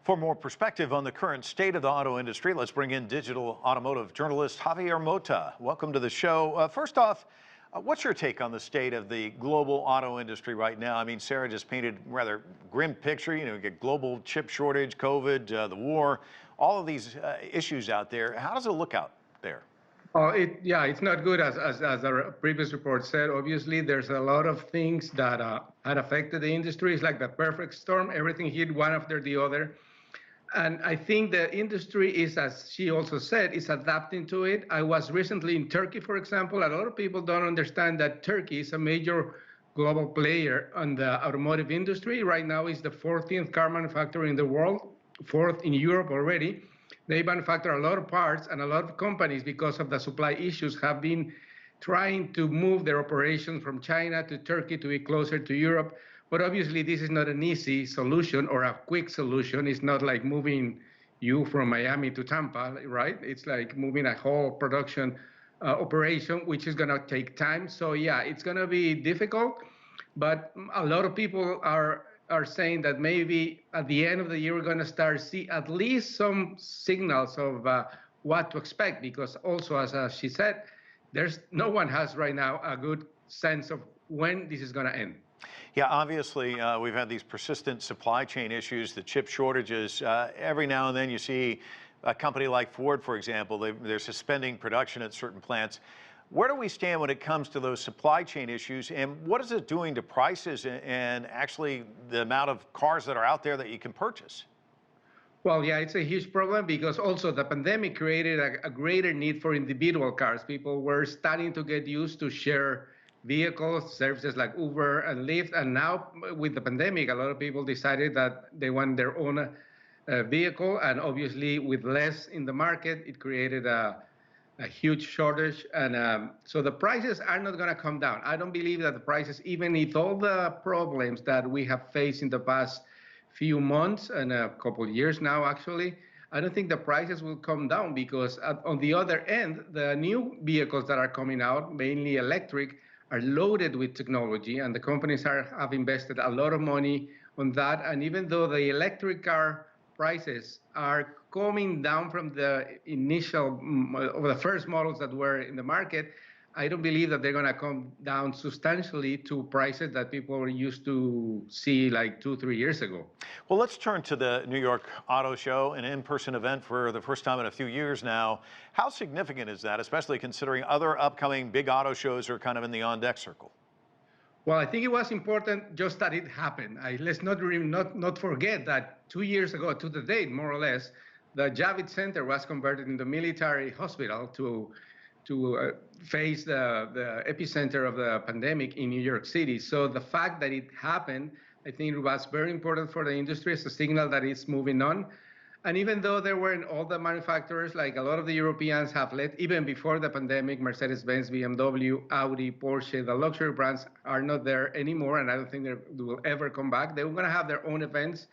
For more perspective on the current state of the auto industry, let's bring in digital automotive journalist Javier Mota. Welcome to the show. First off, what's your take on the state of the global auto industry right now? I mean, Sarah just painted a rather grim picture. You get global chip shortage, COVID, the war, all of these issues out there. How does it look out there? It's not good as our previous report said. Obviously, there's a lot of things that had affected the industry. It's like the perfect storm. Everything hit one after the other. And I think the industry is, as she also said, is adapting to it. I was recently in Turkey, for example. A lot of people don't understand that Turkey is a major global player on the automotive industry. Right now, it's the 14th car manufacturer in the world, 4th in Europe already. They manufacture a lot of parts, and a lot of companies, because of the supply issues, have been trying to move their operations from China to Turkey to be closer to Europe. But obviously, this is not an easy solution or a quick solution. It's not like moving you from Miami to Tampa, right? It's like moving a whole production operation, which is going to take time. So yeah, it's going to be difficult. But a lot of people are saying that maybe at the end of the year, we're going to start see at least some signals of what to expect. Because also, as she said, no one has right now a good sense of when this is going to end. Yeah, obviously, we've had these persistent supply chain issues, the chip shortages. Every now and then you see a company like Ford, for example, they're suspending production at certain plants. Where do we stand when it comes to those supply chain issues, and what is it doing to prices and actually the amount of cars that are out there that you can purchase? Well, yeah, it's a huge problem because also the pandemic created a greater need for individual cars. People were starting to get used to share vehicles, services like Uber and Lyft. And now with the pandemic, a lot of people decided that they want their own vehicle. And obviously with less in the market, it created a huge shortage. And so the prices are not going to come down. I don't believe that the prices, even with all the problems that we have faced in the past few months and a couple of years now, actually, I don't think the prices will come down because on the other end, the new vehicles that are coming out, mainly electric, are loaded with technology, and the companies have invested a lot of money on that. And even though the electric car prices are coming down from the initial, or the first models that were in the market, I don't believe that they're going to come down substantially to prices that people were used to see like 2-3 years ago. Well, let's turn to the New York Auto Show, an in-person event for the first time in a few years now. How significant is that, especially considering other upcoming big auto shows are kind of in the on-deck circle? Well, I think it was important just that it happened. Let's not forget that 2 years ago, to the date, more or less, the Javits Center was converted into a military hospital to face the epicenter of the pandemic in New York City. So the fact that it happened, I think it was very important for the industry as a signal that it's moving on. And even though there weren't all the manufacturers, like a lot of the Europeans have left, even before the pandemic, Mercedes-Benz, BMW, Audi, Porsche, the luxury brands are not there anymore, and I don't think they will ever come back. They're going to have their own events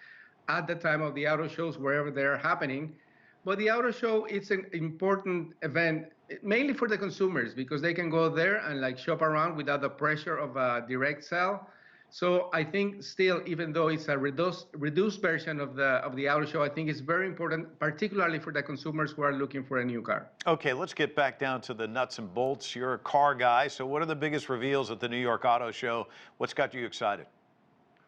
at the time of the auto shows, wherever they're happening. But the auto show, it's an important event, mainly for the consumers, because they can go there and like shop around without the pressure of a direct sell. So I think still, even though it's a reduced version of the auto show, I think it's very important, particularly for the consumers who are looking for a new car. Okay, let's get back down to the nuts and bolts. You're a car guy, so what are the biggest reveals at the New York Auto Show? What's got you excited?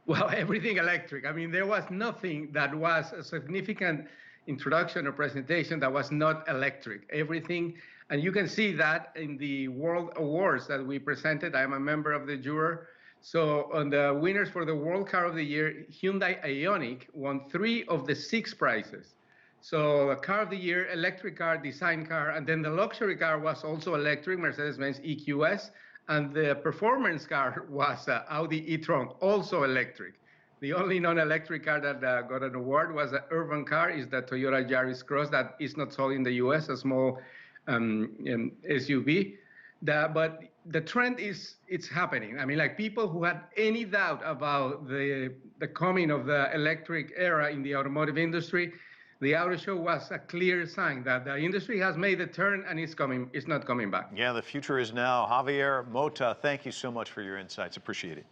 Well, everything electric. I mean, there was nothing that was a significant introduction or presentation that was not electric. Everything, and you can see that in the World Awards that we presented. I'm a member of the jury. So on the winners for the World Car of the Year, Hyundai Ioniq won 3 of the 6 prizes. So the Car of the Year, electric car, design car, and then the luxury car was also electric, Mercedes-Benz EQS, and the performance car was Audi e-tron, also electric. The only non-electric car that got an award was an urban car, is the Toyota Yaris Cross that is not sold in the US, a small SUV. But the trend it's happening. I mean, like people who had any doubt about the coming of the electric era in the automotive industry, the auto show was a clear sign that the industry has made the turn and it's not coming back. Yeah, the future is now. Javier Mota, thank you so much for your insights. Appreciate it.